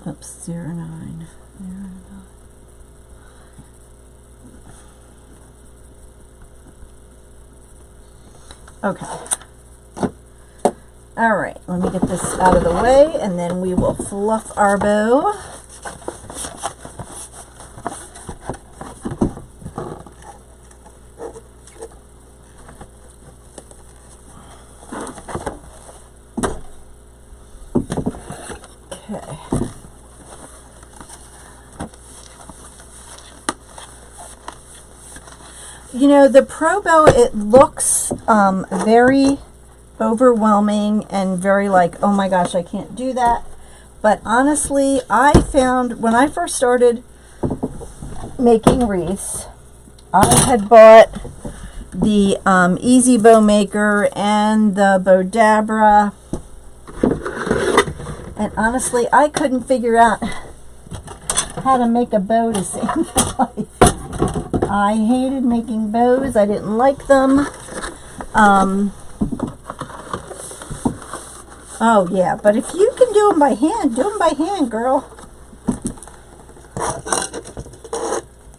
Oops, 09. Okay. All right, let me get this out of the way, and then we will fluff our bow. You know, the Pro Bow, it looks very overwhelming and very like, oh my gosh, I can't do that. But honestly, I found when I first started making wreaths, I had bought the Easy Bow Maker and the Bowdabra. And honestly, I couldn't figure out how to make a bow to save life. I hated making bows. I didn't like them. Oh yeah, but if you can do them by hand, do them by hand, girl.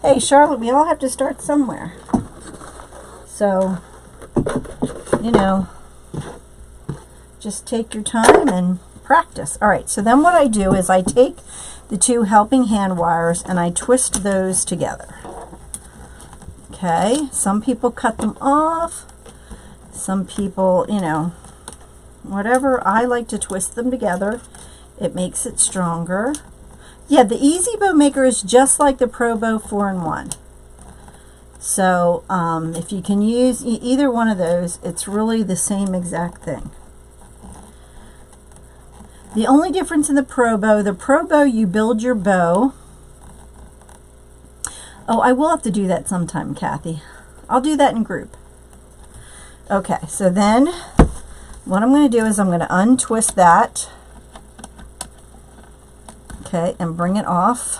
Hey Charlotte, we all have to start somewhere. So, you know, just take your time and practice. All right, so then what I do is I take the two helping hand wires and I twist those together. Okay, some people cut them off. Some people, you know, whatever. I like to twist them together. It makes it stronger. Yeah, the Easy Bow Maker is just like the Pro Bow 4-in-1. So if you can use either one of those, it's really the same exact thing. The only difference in the Pro Bow, you build your bow. Oh, I will have to do that sometime, Kathy. I'll do that in group. Okay, so then what I'm going to do is I'm going to untwist that. Okay, and bring it off.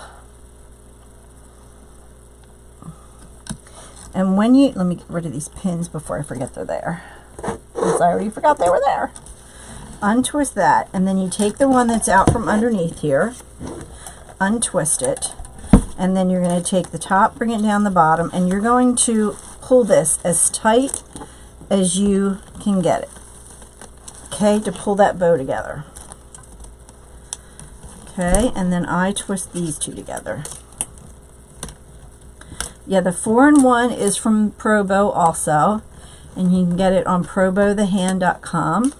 And when you, let me get rid of these pins before I forget they're there, because I already forgot they were there. Untwist that, and then you take the one that's out from underneath here, untwist it, and then you're going to take the top, bring it down the bottom, and you're going to pull this as tight as you can get it. Okay, to pull that bow together. Okay, and then I twist these two together. Yeah, the 4-in-1 is from Pro Bow also, and you can get it on probowthehand.com.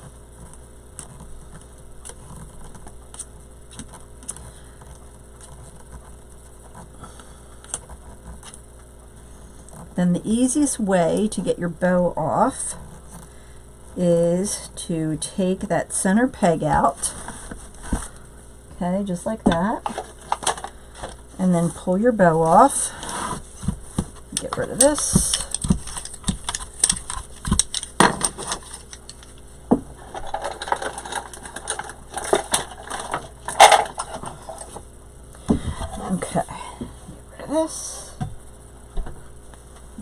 Then the easiest way to get your bow off is to take that center peg out. Okay, just like that. And then pull your bow off. Get rid of this. Okay, get rid of this.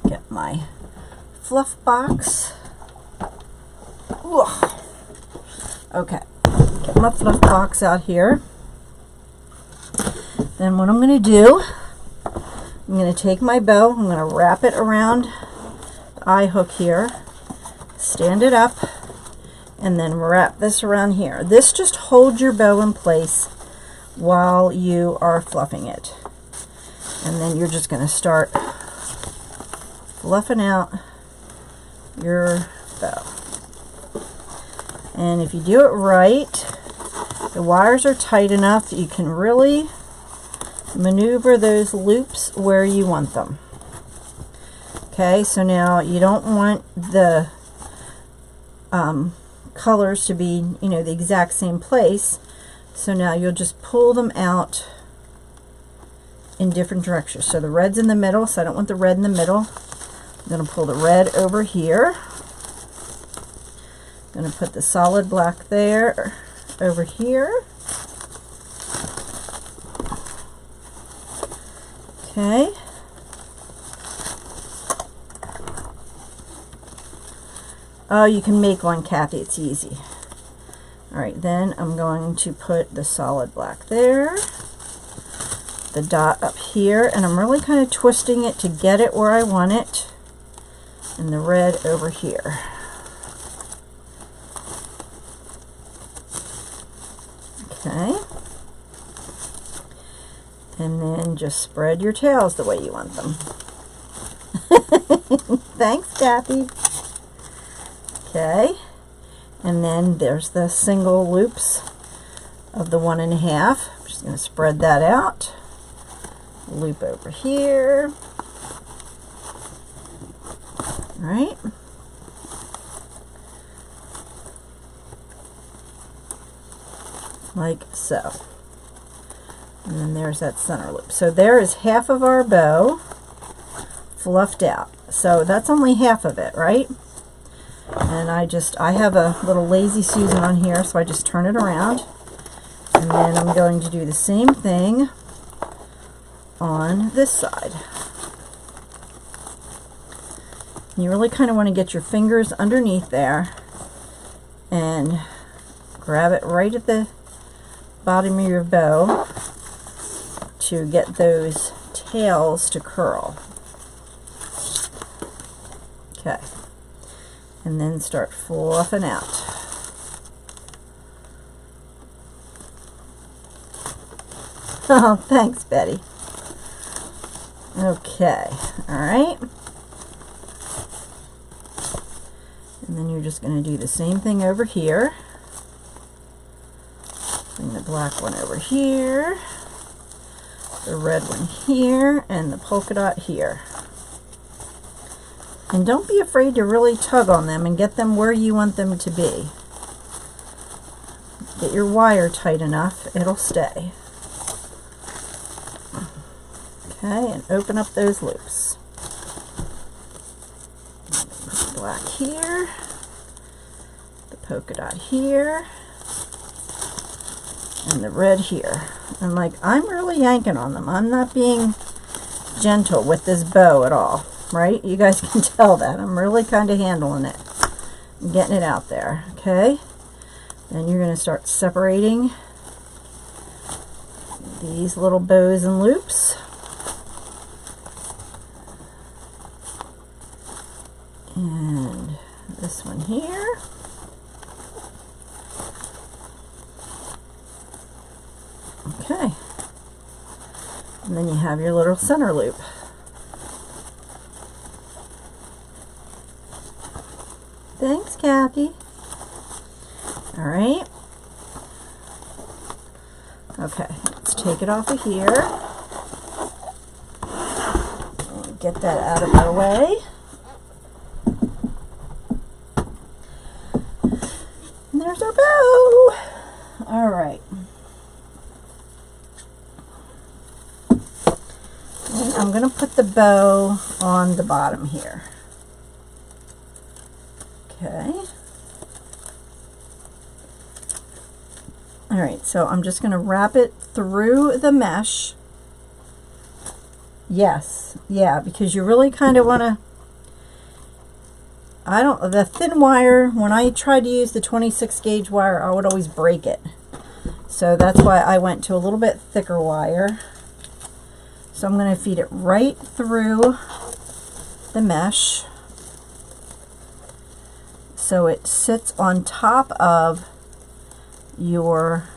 Get my fluff box. Ugh. Okay, get my fluff box out here. Then what I'm going to do, I'm going to take my bow, I'm going to wrap it around the eye hook here, stand it up, and then wrap this around here. This just holds your bow in place while you are fluffing it. And then you're just going to start fluffing out your bow. And if you do it right, the wires are tight enough that you can really maneuver those loops where you want them. Okay, so now you don't want the colors to be, you know, the exact same place. So now you'll just pull them out in different directions. So the red's in the middle, so I don't want the red in the middle. I'm going to pull the red over here. I'm going to put the solid black there, over here. Okay. Oh, you can make one, Kathy. It's easy. All right, then I'm going to put the solid black there, the dot up here, and I'm really kind of twisting it to get it where I want it, and the red over here. Okay. And then just spread your tails the way you want them. Thanks, Kathy. Okay. And then there's the single loops of the 1.5. I'm just going to spread that out. Loop over here. All right. Like so. And then there's that center loop. So there is half of our bow fluffed out. So that's only half of it, right? And I have a little Lazy Susan on here, so I just turn it around. And then I'm going to do the same thing on this side. You really kind of want to get your fingers underneath there and grab it right at the bottom of your bow to get those tails to curl. Okay. and then start fluffing out. Oh, thanks, Betty. Okay, all right. And then you're just going to do the same thing over here. Bring the black one over here, the red one here, and the polka dot here. And don't be afraid to really tug on them and get them where you want them to be. Get your wire tight enough, it'll stay. Okay, and open up those loops. Put the black here, the polka dot here, and the red here. And like, I'm really yanking on them. I'm not being gentle with this bow at all, right? You guys can tell that. I'm really kind of handling it. I'm getting it out there, okay? Then you're going to start separating these little bows and loops. And this one here. Okay. And then you have your little center loop. Thanks, Kathy. All right. Okay, let's take it off of here. Get that out of our way. And there's our bow. All right. And I'm going to put the bow on the bottom here. Okay. All right, so I'm just going to wrap it through the mesh. Yes, yeah, because you really kind of want to, the thin wire, when I tried to use the 26 gauge wire, I would always break it. So that's why I went to a little bit thicker wire. So I'm going to feed it right through the mesh so it sits on top of your,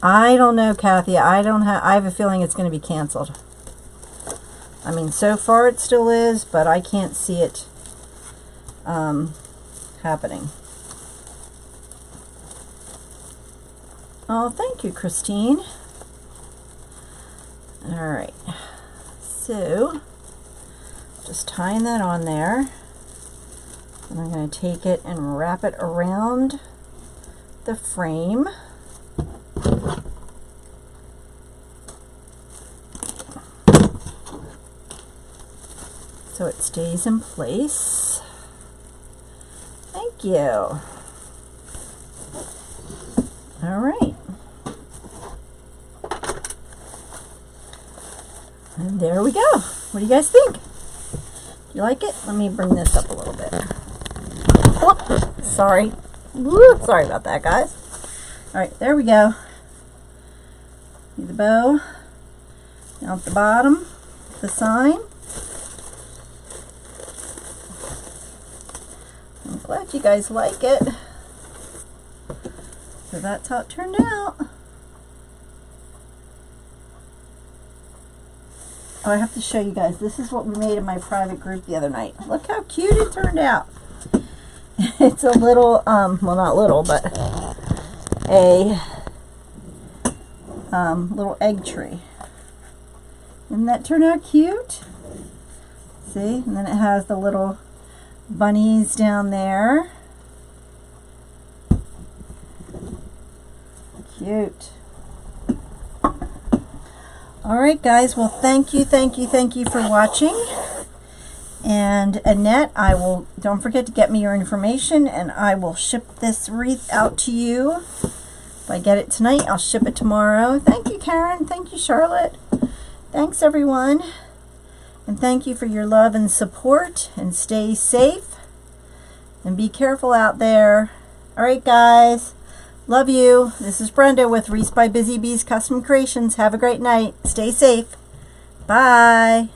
I don't know, Kathy, I have a feeling it's going to be canceled. I mean, so far it still is, but I can't see it happening. Oh, thank you, Christine. All right, so just tying that on there, and I'm going to take it and wrap it around the frame. So it stays in place. Thank you. All right. And there we go. What do you guys think? Do you like it? Let me bring this up a little bit. Whoop, sorry. Woo, sorry about that, guys. All right, there we go. See the bow down at the bottom, the sign. I'm glad you guys like it. So that's how it turned out. Oh, I have to show you guys. This is what we made in my private group the other night. Look how cute it turned out. It's a little, well, not little, but a little egg tree. Didn't that turn out cute? See? And then it has the little bunnies down there. Cute. All right, guys. Well, thank you for watching. And Annette, don't forget to get me your information, and I will ship this wreath out to you. If I get it tonight, I'll ship it tomorrow. Thank you, Karen. Thank you, Charlotte. Thanks, everyone. And thank you for your love and support, and stay safe and be careful out there. All right, guys. Love you. This is Brenda with Wreaths by Busy Bees Custom Creations. Have a great night. Stay safe. Bye.